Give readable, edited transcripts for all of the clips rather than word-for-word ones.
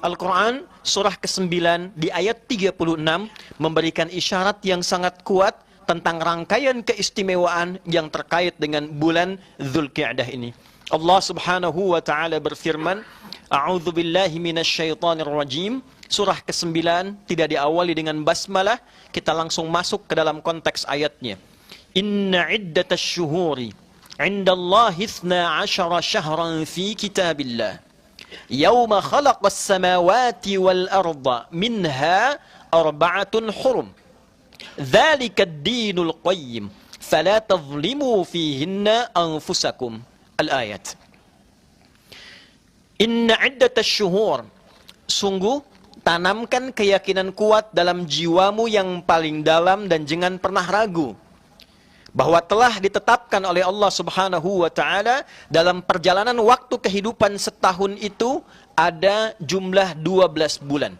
Al-Quran surah ke-9 di ayat 36 memberikan isyarat yang sangat kuat tentang rangkaian keistimewaan yang terkait dengan bulan Dzulqa'dah ini. Allah Subhanahu wa taala berfirman, A'udzu billahi minasyaitonir rajim. Surah ke-9 tidak diawali dengan basmalah, kita langsung masuk ke dalam konteks ayatnya. Inna iddatasy syuhuri 'indallahi 12 syahran fi kitabillah. Yauma khalaqas samawati wal arda minha arba'atun hurum. Dzalika ad-dinul qayyim fala tadhlimu fihinna anfusakum. Al-ayat. Inna iddatasy syuhur, sungguh tanamkan keyakinan kuat dalam jiwamu yang paling dalam dan jangan pernah ragu bahwa telah ditetapkan oleh Allah Subhanahu wa taala dalam perjalanan waktu kehidupan setahun itu ada jumlah 12 bulan.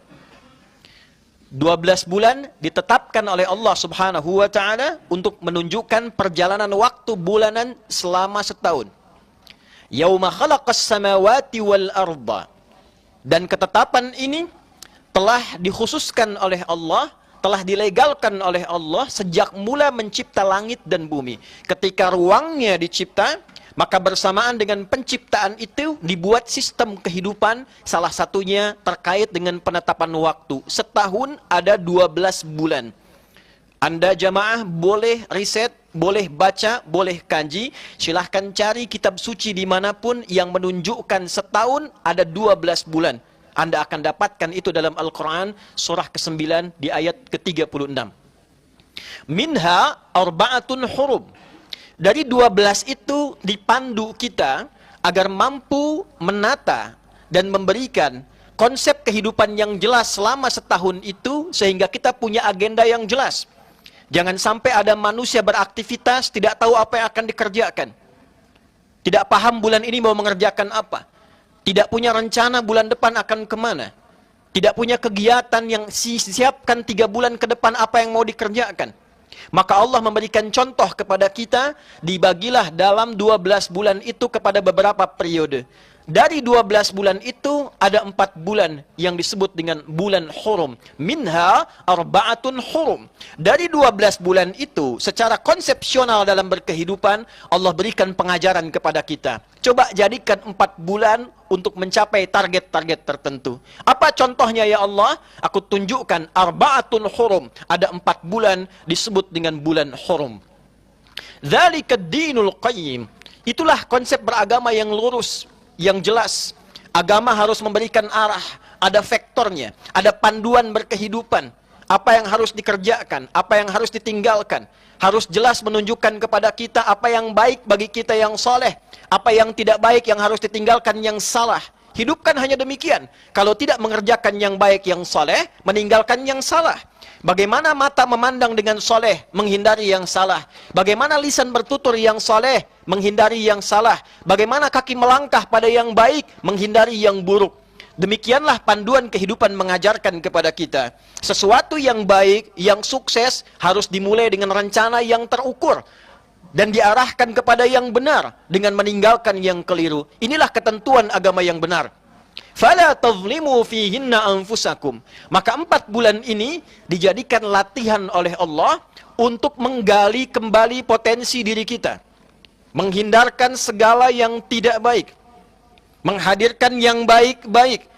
12 bulan ditetapkan oleh Allah Subhanahu wa taala untuk menunjukkan perjalanan waktu bulanan selama setahun. Yauma khalaqas samawati wal arda. Dan ketetapan ini telah dikhususkan oleh Allah, telah dilegalkan oleh Allah sejak mula mencipta langit dan bumi. Ketika ruangnya dicipta, maka bersamaan dengan penciptaan itu dibuat sistem kehidupan, salah satunya terkait dengan penetapan waktu. Setahun ada 12 bulan. Anda jamaah boleh riset, boleh baca, boleh kaji. Silahkan cari kitab suci dimanapun yang menunjukkan setahun ada 12 bulan. Anda akan dapatkan itu dalam Al-Quran surah ke-9 di ayat ke-36. Minha arba'atun hurum. Dari 12 itu dipandu kita agar mampu menata dan memberikan konsep kehidupan yang jelas selama setahun itu sehingga kita punya agenda yang jelas. Jangan sampai ada manusia beraktivitas tidak tahu apa yang akan dikerjakan. Tidak paham bulan ini mau mengerjakan apa. Tidak punya rencana bulan depan akan kemana. Tidak punya kegiatan yang disiapkan 3 bulan ke depan apa yang mau dikerjakan. Maka Allah memberikan contoh kepada kita, dibagilah dalam 12 bulan itu kepada beberapa periode. Dari 12 bulan itu ada 4 bulan yang disebut dengan bulan hurum. Minha arba'atun hurum. Dari 12 bulan itu secara konsepsional dalam berkehidupan Allah berikan pengajaran kepada kita. Coba jadikan 4 bulan untuk mencapai target-target tertentu. Apa contohnya ya Allah? Aku tunjukkan arba'atun hurum. Ada 4 bulan disebut dengan bulan hurum. Dzalika ad-dinul qayyim. Itulah konsep beragama yang lurus, yang jelas. Agama harus memberikan arah, ada vektornya, ada panduan berkehidupan. Apa yang harus dikerjakan, apa yang harus ditinggalkan. Harus jelas menunjukkan kepada kita apa yang baik bagi kita yang soleh, apa yang tidak baik yang harus ditinggalkan yang salah. Hidupkan hanya demikian. Kalau tidak mengerjakan yang baik yang soleh, meninggalkan yang salah. Bagaimana mata memandang dengan soleh, menghindari yang salah. Bagaimana lisan bertutur yang soleh, menghindari yang salah. Bagaimana kaki melangkah pada yang baik, menghindari yang buruk. Demikianlah panduan kehidupan mengajarkan kepada kita. Sesuatu yang baik, yang sukses, harus dimulai dengan rencana yang terukur. Dan diarahkan kepada yang benar, dengan meninggalkan yang keliru. Inilah ketentuan agama yang benar. Fala tadhlimu fihinna anfusakum. Maka 4 bulan ini dijadikan latihan oleh Allah untuk menggali kembali potensi diri kita. Menghindarkan segala yang tidak baik. Menghadirkan yang baik-baik.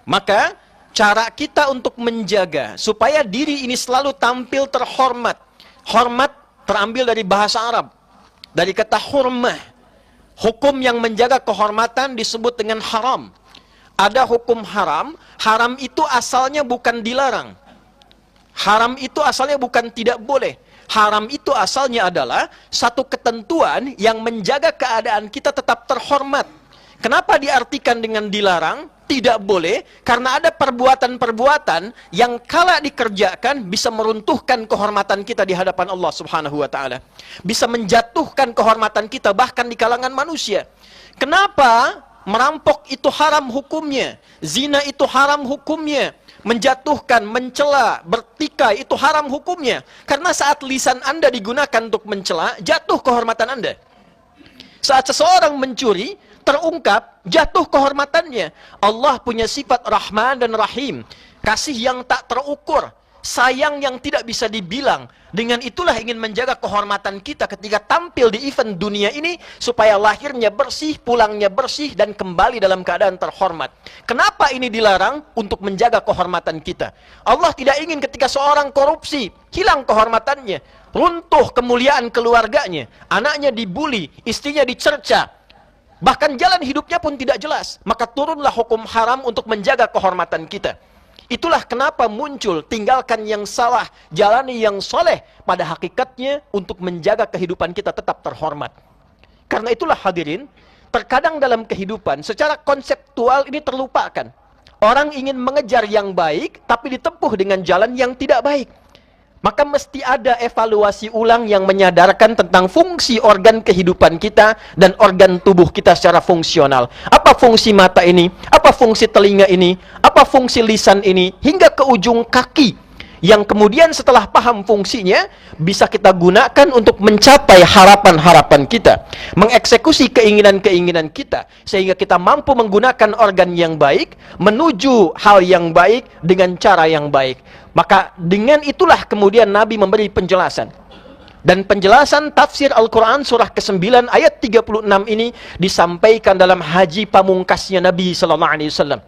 Maka cara kita untuk menjaga supaya diri ini selalu tampil terhormat. Hormat terambil dari bahasa Arab. Dari kata hurmah. Hukum yang menjaga kehormatan disebut dengan haram. Ada hukum haram, haram itu asalnya bukan dilarang. Haram itu asalnya bukan tidak boleh. Haram itu asalnya adalah satu ketentuan yang menjaga keadaan kita tetap terhormat. Kenapa diartikan dengan dilarang? Tidak boleh, karena ada perbuatan-perbuatan yang kala dikerjakan bisa meruntuhkan kehormatan kita di hadapan Allah Subhanahu wa taala. Bisa menjatuhkan kehormatan kita bahkan di kalangan manusia. Kenapa? Merampok itu haram hukumnya, zina itu haram hukumnya, menjatuhkan, mencela, bertikai itu haram hukumnya. Karena saat lisan Anda digunakan untuk mencela, jatuh kehormatan Anda. Saat seseorang mencuri, terungkap, jatuh kehormatannya. Allah punya sifat Rahman dan Rahim, kasih yang tak terukur, sayang yang tidak bisa dibilang. Dengan itulah ingin menjaga kehormatan kita ketika tampil di event dunia ini, supaya lahirnya bersih, pulangnya bersih, dan kembali dalam keadaan terhormat. Kenapa ini dilarang? Untuk menjaga kehormatan kita. Allah tidak ingin ketika seorang korupsi, hilang kehormatannya, runtuh kemuliaan keluarganya, anaknya dibuli, istrinya dicerca, bahkan jalan hidupnya pun tidak jelas. Maka turunlah hukum haram untuk menjaga kehormatan kita. Itulah kenapa muncul tinggalkan yang salah, jalani yang soleh. Pada hakikatnya untuk menjaga kehidupan kita tetap terhormat. Karena itulah hadirin, terkadang dalam kehidupan secara konseptual ini terlupakan. Orang ingin mengejar yang baik, tapi ditempuh dengan jalan yang tidak baik. Maka mesti ada evaluasi ulang yang menyadarkan tentang fungsi organ kehidupan kita dan organ tubuh kita secara fungsional. Apa fungsi mata ini? Apa fungsi telinga ini? Apa fungsi lisan ini? Hingga ke ujung kaki. Yang kemudian setelah paham fungsinya, bisa kita gunakan untuk mencapai harapan-harapan kita. Mengeksekusi keinginan-keinginan kita. Sehingga kita mampu menggunakan organ yang baik, menuju hal yang baik dengan cara yang baik. Maka dengan itulah kemudian Nabi memberi penjelasan. Dan penjelasan tafsir Al-Quran surah ke-9 ayat 36 ini disampaikan dalam haji pamungkasnya Nabi SAW.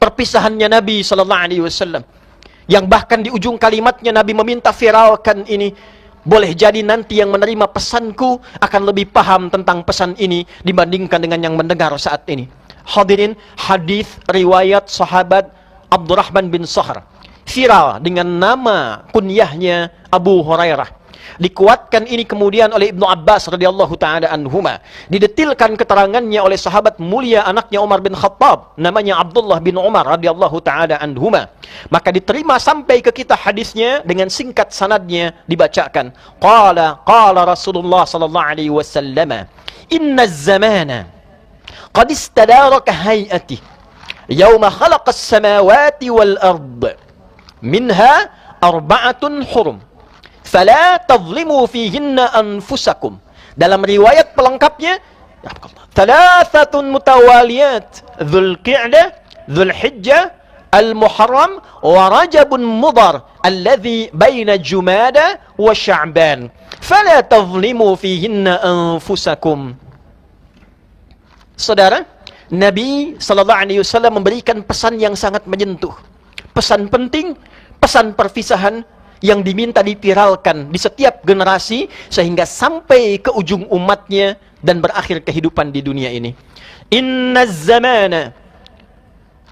Perpisahannya Nabi SAW. Yang bahkan di ujung kalimatnya Nabi meminta viralkan ini. Boleh jadi nanti yang menerima pesanku akan lebih paham tentang pesan ini dibandingkan dengan yang mendengar saat ini. Hadirin, hadis riwayat sahabat Abdurrahman bin Sahr, viral dengan nama kunyahnya Abu Hurairah. Dikuatkan ini kemudian oleh Ibnu Abbas radhiyallahu taala anhuma. Didetilkan keterangannya oleh sahabat mulia anaknya Umar bin Khattab, namanya Abdullah bin Umar radhiyallahu taala anhuma. Maka diterima sampai ke kita hadisnya dengan singkat sanadnya dibacakan. Qala Rasulullah sallallahu alaihi wasallam, "Inna az-zamana qad istadaraka hay'ati yawma khalaqa as-samawati wal ard. Minha arba'atun hurum. Fala tadhlimu fihinna anfusakum." Dalam riwayat pelengkapnya, thalathatun mutawaliyat, Dzulqa'dah, Dzulhijjah, Al-Muharram, wa Rajabun Mudhar, alladhi baina Jumada wa Sya'ban. Fala tadhlimu fihinna anfusakum. Saudara, Nabi SAW memberikan pesan yang sangat menyentuh. Pesan penting, pesan perpisahan yang diminta dipiralkan di setiap generasi sehingga sampai ke ujung umatnya dan berakhir kehidupan di dunia ini. Inna zamana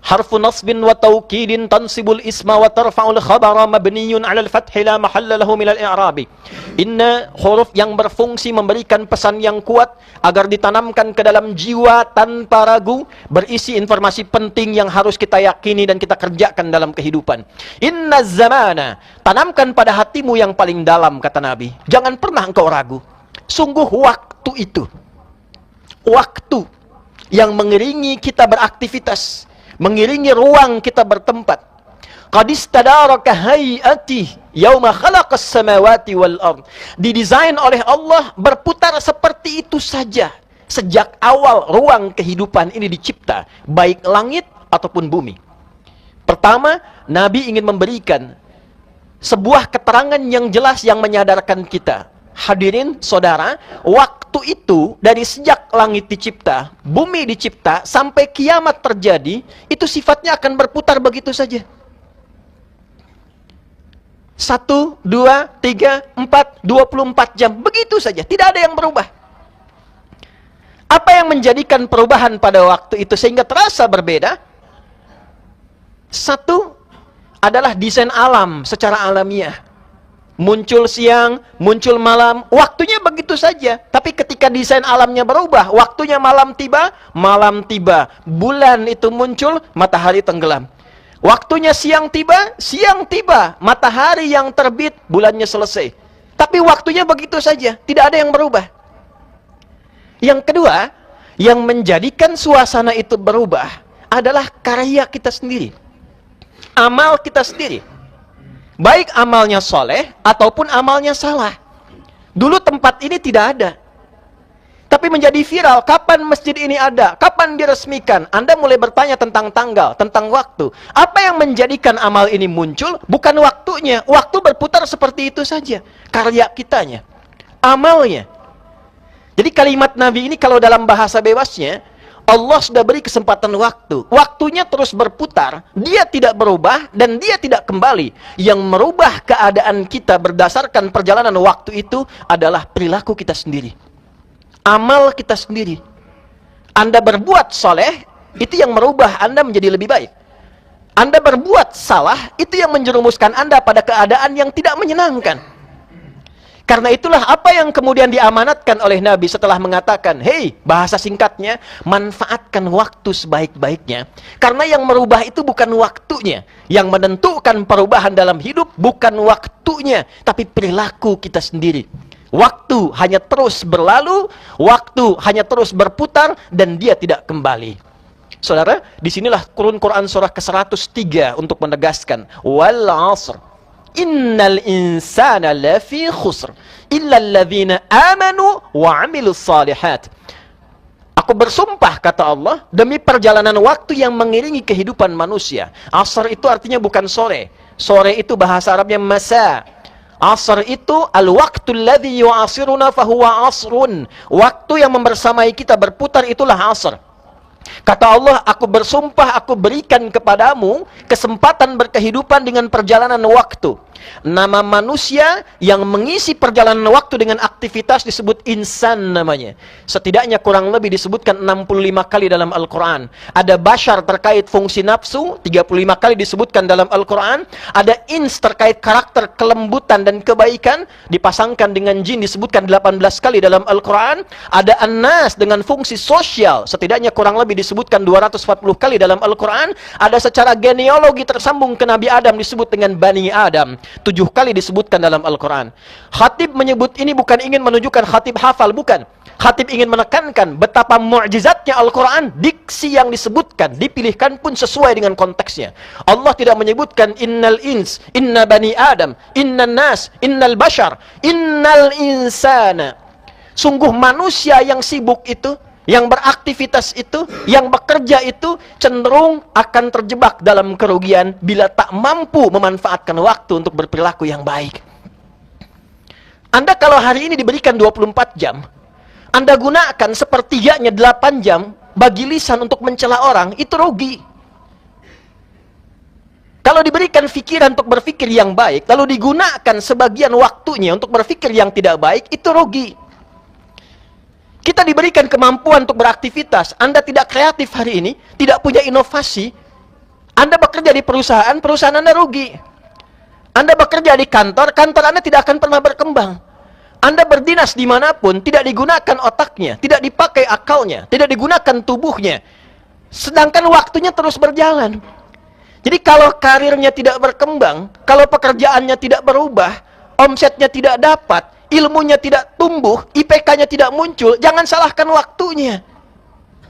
harfu nasbin wa tawkidin tansibul isma wa tarfa'ul khabara mabniyun 'alal fathi la mahalla lahu minal i'rabi. Inna huruf yang berfungsi memberikan pesan yang kuat agar ditanamkan ke dalam jiwa tanpa ragu, berisi informasi penting yang harus kita yakini dan kita kerjakan dalam kehidupan. Inna zamana, tanamkan pada hatimu yang paling dalam, kata Nabi. Jangan pernah engkau ragu. Sungguh waktu itu, waktu yang mengiringi kita beraktivitas, mengiringi ruang kita bertempat. Qad istadaraka hay'ati yauma khalaqas samawati wal ard. Didesain oleh Allah berputar seperti itu saja sejak awal ruang kehidupan ini dicipta, baik langit ataupun bumi. Pertama, Nabi ingin memberikan sebuah keterangan yang jelas yang menyadarkan kita. Hadirin saudara, waktu itu dari sejak langit dicipta, bumi dicipta, sampai kiamat terjadi, itu sifatnya akan berputar begitu saja. 1, 2, 3, 4, 24 jam, begitu saja, tidak ada yang berubah. Apa yang menjadikan perubahan pada waktu itu sehingga terasa berbeda? Satu adalah desain alam secara alamiah. Muncul siang, muncul malam, waktunya begitu saja. Tapi ketika desain alamnya berubah, waktunya malam tiba, bulan itu muncul, matahari tenggelam. Waktunya siang tiba, matahari yang terbit, bulannya selesai. Tapi waktunya begitu saja, tidak ada yang berubah. Yang kedua, yang menjadikan suasana itu berubah adalah karya kita sendiri. Amal kita sendiri. Baik amalnya soleh ataupun amalnya salah. Dulu tempat ini tidak ada. Tapi menjadi viral, kapan masjid ini ada? Kapan diresmikan? Anda mulai bertanya tentang tanggal, tentang waktu. Apa yang menjadikan amal ini muncul? Bukan waktunya. Waktu berputar seperti itu saja. Karya kitanya. Amalnya. Jadi kalimat Nabi ini kalau dalam bahasa bebasnya, Allah sudah beri kesempatan waktu. Waktunya terus berputar, dia tidak berubah dan dia tidak kembali. Yang merubah keadaan kita berdasarkan perjalanan waktu itu adalah perilaku kita sendiri. Amal kita sendiri. Anda berbuat soleh, itu yang merubah Anda menjadi lebih baik. Anda berbuat salah, itu yang menjerumuskan Anda pada keadaan yang tidak menyenangkan. Karena itulah apa yang kemudian diamanatkan oleh Nabi setelah mengatakan, hei, bahasa singkatnya, manfaatkan waktu sebaik-baiknya. Karena yang merubah itu bukan waktunya. Yang menentukan perubahan dalam hidup bukan waktunya, tapi perilaku kita sendiri. Waktu hanya terus berlalu, waktu hanya terus berputar, dan dia tidak kembali. Saudara, disinilah Quran surah ke-103 untuk menegaskan, wal 'asr, innal insana lafi khusr, illa alladhina amanu wa 'amilus salihat. Aku bersumpah, kata Allah, demi perjalanan waktu yang mengiringi kehidupan manusia. Asr itu artinya bukan sore. Sore itu bahasa Arabnya masa. Asr itu al-waqtul ladzi yu'asiruna fahuwa asrun. Waktu yang membersamai kita berputar itulah asr. Kata Allah, aku bersumpah, aku berikan kepadamu kesempatan berkehidupan dengan perjalanan waktu. Nama manusia yang mengisi perjalanan waktu dengan aktivitas disebut insan namanya. Setidaknya kurang lebih disebutkan 65 kali dalam Al-Quran. Ada bashar terkait fungsi nafsu, 35 kali disebutkan dalam Al-Quran. Ada ins terkait karakter kelembutan dan kebaikan, dipasangkan dengan jin disebutkan 18 kali dalam Al-Quran. Ada an-nas dengan fungsi sosial, setidaknya kurang lebih disebutkan 240 kali dalam Al-Quran. Ada secara genealogi tersambung ke Nabi Adam disebut dengan Bani Adam, 7 kali disebutkan dalam Al-Quran. Khatib menyebut ini bukan ingin menunjukkan khatib hafal, bukan. Khatib ingin menekankan betapa mu'jizatnya Al-Quran. Diksi yang disebutkan, dipilihkan pun sesuai dengan konteksnya. Allah tidak menyebutkan innal ins, inna bani Adam, innan nas, innal bashar, innal insana. Sungguh manusia yang sibuk itu, yang beraktivitas itu, yang bekerja itu cenderung akan terjebak dalam kerugian bila tak mampu memanfaatkan waktu untuk berperilaku yang baik. Anda kalau hari ini diberikan 24 jam, Anda gunakan sepertiganya 8 jam bagi lisan untuk mencela orang, itu rugi. Kalau diberikan pikiran untuk berpikir yang baik, lalu digunakan sebagian waktunya untuk berpikir yang tidak baik, itu rugi. Kita diberikan kemampuan untuk beraktivitas. Anda tidak kreatif hari ini, tidak punya inovasi. Anda bekerja di perusahaan, perusahaan Anda rugi. Anda bekerja di kantor, kantor Anda tidak akan pernah berkembang. Anda berdinas dimanapun, tidak digunakan otaknya, tidak dipakai akalnya, tidak digunakan tubuhnya. Sedangkan waktunya terus berjalan. Jadi kalau karirnya tidak berkembang, kalau pekerjaannya tidak berubah, omsetnya tidak dapat, ilmunya tidak tumbuh, IPK-nya tidak muncul, jangan salahkan waktunya.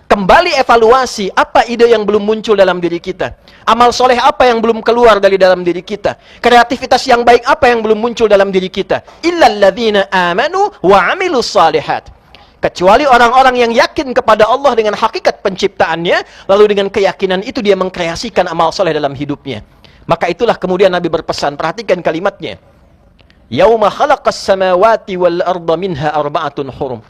Kembali evaluasi, apa ide yang belum muncul dalam diri kita? Amal soleh apa yang belum keluar dari dalam diri kita? Kreativitas yang baik apa yang belum muncul dalam diri kita? Illalladzina amanu wa amilus salihat. Kecuali orang-orang yang yakin kepada Allah dengan hakikat penciptaannya, lalu dengan keyakinan itu dia mengkreasikan amal soleh dalam hidupnya. Maka itulah kemudian Nabi berpesan, perhatikan kalimatnya. Yauma khalaqas samawati wal arda minha arba'atun hurum.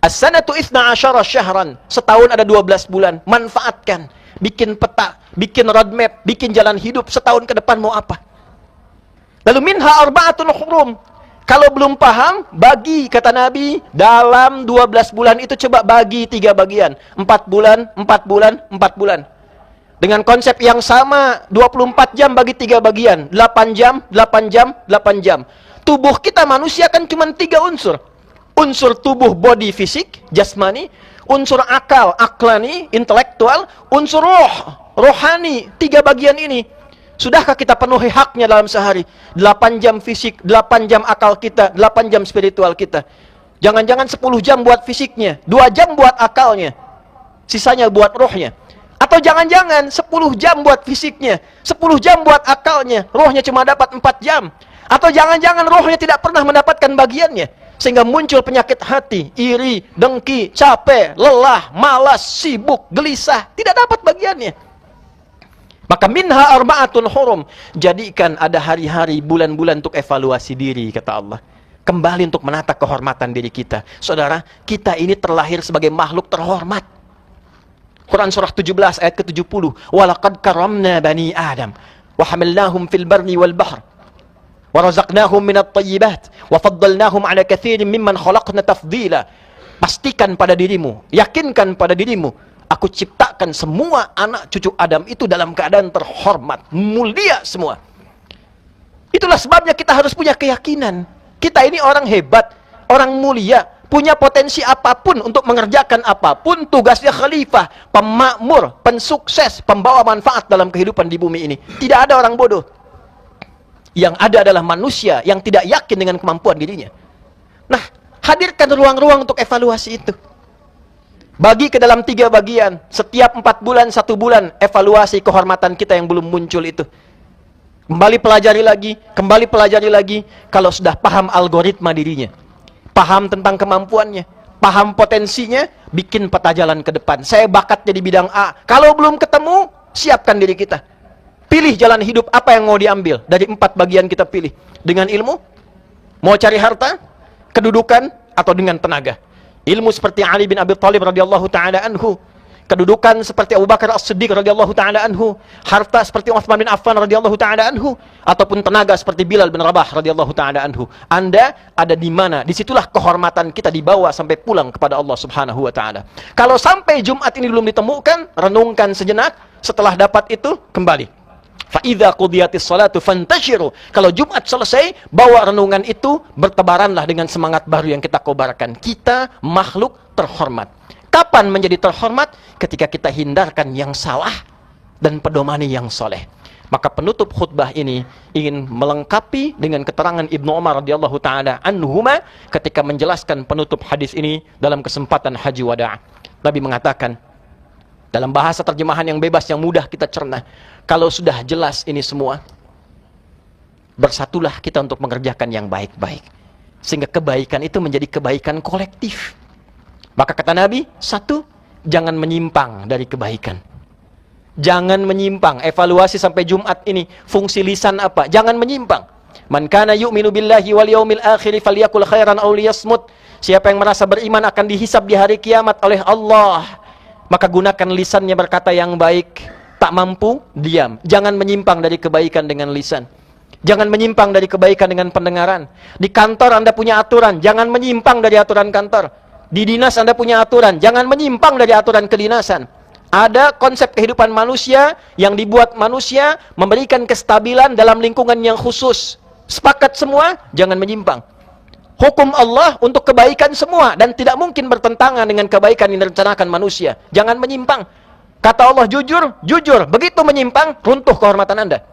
As-sanatu 12 syahran. Setahun ada 12 bulan. Manfaatkan. Bikin peta, bikin roadmap, bikin jalan hidup. Setahun ke depan mau apa? Lalu minha arba'atun hurum. Kalau belum paham, bagi, kata Nabi, dalam 12 bulan itu coba bagi 3 bagian. 4 bulan, 4 bulan, 4 bulan. Dengan konsep yang sama, 24 jam bagi 3 bagian. 8 jam, 8 jam, 8 jam. Tubuh kita manusia kan cuma 3 unsur. Unsur tubuh, body, fisik, jasmani. Unsur akal, aklani, intelektual. Unsur roh, rohani. 3 bagian ini. Sudahkah kita penuhi haknya dalam sehari? 8 jam fisik, 8 jam akal kita, 8 jam spiritual kita. Jangan-jangan 10 jam buat fisiknya, 2 jam buat akalnya. Sisanya buat rohnya. Atau jangan-jangan 10 jam buat fisiknya, 10 jam buat akalnya, rohnya cuma dapat 4 jam. Atau jangan-jangan rohnya tidak pernah mendapatkan bagiannya. Sehingga muncul penyakit hati, iri, dengki, capek, lelah, malas, sibuk, gelisah. Tidak dapat bagiannya. Maka minha arba'atun hurum. Jadikan ada hari-hari, bulan-bulan untuk evaluasi diri, kata Allah. Kembali untuk menata kehormatan diri kita. Saudara, kita ini terlahir sebagai makhluk terhormat. Quran surah 17 ayat ke-70. Walaqad karamna bani Adam. Wa hamalnahum fil barri wal bahr. وَرَزَقْنَاهُمْ مِنَ الطَّيِّبَاتِ وَفَضَّلْنَاهُمْ عَلَى كَثِيرٍ مِّمَّنْ خَلَقْنَا تَفْضِيلًا. Pastikan pada dirimu, yakinkan pada dirimu, aku ciptakan semua anak cucu Adam itu dalam keadaan terhormat, mulia semua. Itulah sebabnya kita harus punya keyakinan. Kita ini orang hebat, orang mulia, punya potensi apapun untuk mengerjakan apapun. Tugasnya khalifah, pemakmur, pensukses, pembawa manfaat dalam kehidupan di bumi ini. Tidak ada orang bodoh. Yang ada adalah manusia yang tidak yakin dengan kemampuan dirinya. Nah, hadirkan ruang-ruang untuk evaluasi itu. Bagi ke dalam 3 bagian. Setiap 4 bulan, 1 bulan, evaluasi kehormatan kita yang belum muncul itu. Kembali pelajari lagi. Kalau sudah paham algoritma dirinya, paham tentang kemampuannya, paham potensinya, bikin peta jalan ke depan. Saya bakatnya di bidang A. Kalau belum ketemu, siapkan diri kita. Pilih jalan hidup apa yang mau diambil. Dari 4 bagian kita pilih. Dengan ilmu, mau cari harta, kedudukan, atau dengan tenaga. Ilmu seperti Ali bin Abi Thalib radhiyallahu taala anhu, kedudukan seperti Abu Bakar As-Siddiq radhiyallahu taala anhu, harta seperti Utsman bin Affan radhiyallahu taala anhu, ataupun tenaga seperti Bilal bin Rabah radhiyallahu taala anhu. Anda ada di mana? Disitulah kehormatan kita dibawa sampai pulang kepada Allah Subhanahu wa taala. Kalau sampai Jumat ini belum ditemukan, renungkan sejenak. Setelah dapat itu, kembali. Fa'idha qudiyatis salatu fantashiru. Kalau Jumat selesai, bawa renungan itu, bertebaranlah dengan semangat baru yang kita kobarkan. Kita makhluk terhormat. Kapan menjadi terhormat? Ketika kita hindarkan yang salah dan pedomani yang soleh. Maka penutup khutbah ini ingin melengkapi dengan keterangan Ibnu Umar radhiyallahu taala anhuma ketika menjelaskan penutup hadis ini dalam kesempatan haji wada'. Nabi mengatakan dalam bahasa terjemahan yang bebas, yang mudah kita cerna, kalau sudah jelas ini semua, bersatulah kita untuk mengerjakan yang baik-baik. Sehingga kebaikan itu menjadi kebaikan kolektif. Maka kata Nabi, 1, jangan menyimpang dari kebaikan. Jangan menyimpang. Evaluasi sampai Jumat ini, fungsi lisan apa? Jangan menyimpang. Man kana yu'minu billahi wal yaumil akhir falyakul khairan aw liyasmut. Siapa yang merasa beriman akan dihisab di hari kiamat oleh Allah, maka gunakan lisannya berkata yang baik. Tak mampu, diam. Jangan menyimpang dari kebaikan dengan lisan. Jangan menyimpang dari kebaikan dengan pendengaran. Di kantor Anda punya aturan, jangan menyimpang dari aturan kantor. Di dinas Anda punya aturan, jangan menyimpang dari aturan kedinasan. Ada konsep kehidupan manusia yang dibuat manusia memberikan kestabilan dalam lingkungan yang khusus. Sepakat semua, jangan menyimpang. Hukum Allah untuk kebaikan semua dan tidak mungkin bertentangan dengan kebaikan yang direncanakan manusia. Jangan menyimpang. Kata Allah jujur, jujur. Begitu menyimpang, runtuh kehormatan Anda.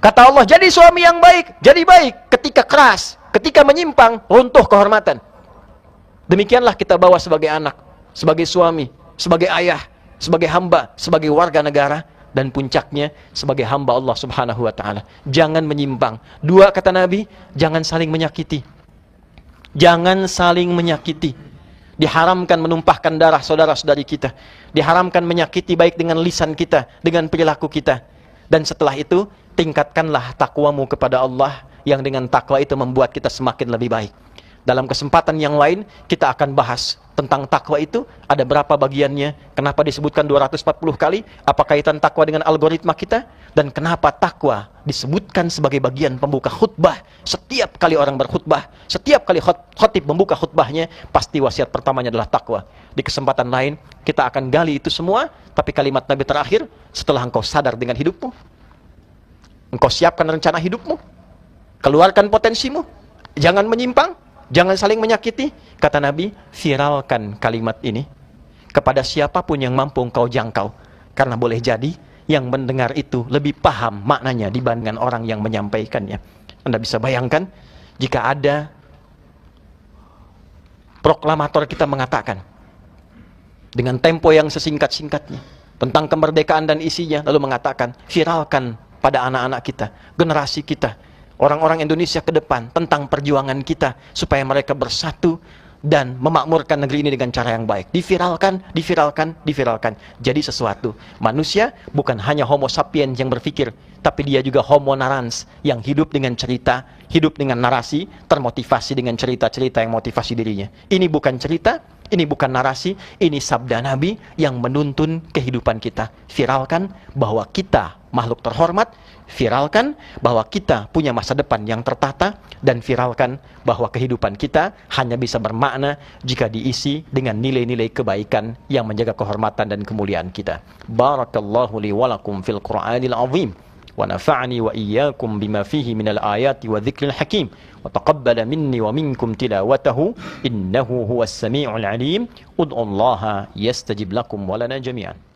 Kata Allah jadi suami yang baik, jadi baik. Ketika keras, ketika menyimpang, runtuh kehormatan. Demikianlah kita bawa sebagai anak, sebagai suami, sebagai ayah, sebagai hamba, sebagai warga negara, dan puncaknya sebagai hamba Allah Subhanahu wa taala. Jangan menyimpang. 2 kata Nabi, jangan saling menyakiti. Jangan saling menyakiti. Diharamkan menumpahkan darah saudara-saudari kita. Diharamkan menyakiti baik dengan lisan kita, dengan perilaku kita. Dan setelah itu, tingkatkanlah takwamu kepada Allah, yang dengan takwa itu membuat kita semakin lebih baik. Dalam kesempatan yang lain, kita akan bahas tentang takwa itu, ada berapa bagiannya, kenapa disebutkan 240 kali, apa kaitan takwa dengan algoritma kita, dan kenapa takwa disebutkan sebagai bagian pembuka khutbah. Setiap kali orang berkhutbah, setiap kali khatib membuka khutbahnya, pasti wasiat pertamanya adalah takwa. Di kesempatan lain, kita akan gali itu semua, tapi kalimat Nabi terakhir, setelah engkau sadar dengan hidupmu, engkau siapkan rencana hidupmu, keluarkan potensimu, jangan menyimpang, jangan saling menyakiti. Kata Nabi, viralkan kalimat ini kepada siapapun yang mampu engkau jangkau. Karena boleh jadi yang mendengar itu lebih paham maknanya dibandingkan orang yang menyampaikannya. Anda bisa bayangkan jika ada proklamator kita mengatakan dengan tempo yang sesingkat-singkatnya tentang kemerdekaan dan isinya, lalu mengatakan viralkan pada anak-anak kita, generasi kita, orang-orang Indonesia ke depan, tentang perjuangan kita supaya mereka bersatu dan memakmurkan negeri ini dengan cara yang baik. Diviralkan, diviralkan, diviralkan. Jadi sesuatu. Manusia bukan hanya homo sapiens yang berpikir, tapi dia juga homo narans yang hidup dengan cerita, hidup dengan narasi, termotivasi dengan cerita-cerita yang motivasi dirinya. Ini bukan cerita, ini bukan narasi, ini sabda Nabi yang menuntun kehidupan kita. Viralkan bahwa kita makhluk terhormat, viralkan bahwa kita punya masa depan yang tertata, dan viralkan bahwa kehidupan kita hanya bisa bermakna jika diisi dengan nilai-nilai kebaikan yang menjaga kehormatan dan kemuliaan kita. Barakallahu li wa lakum fil Qur'anil azim wa nafa'ani wa iyyakum bima fihi minal ayati wa dzikril hakim wa taqabbala minni wa minkum tilawatahu innahu huwas sami'ul alim. Ud'ullaha yastajib lakum wa lana jami'an.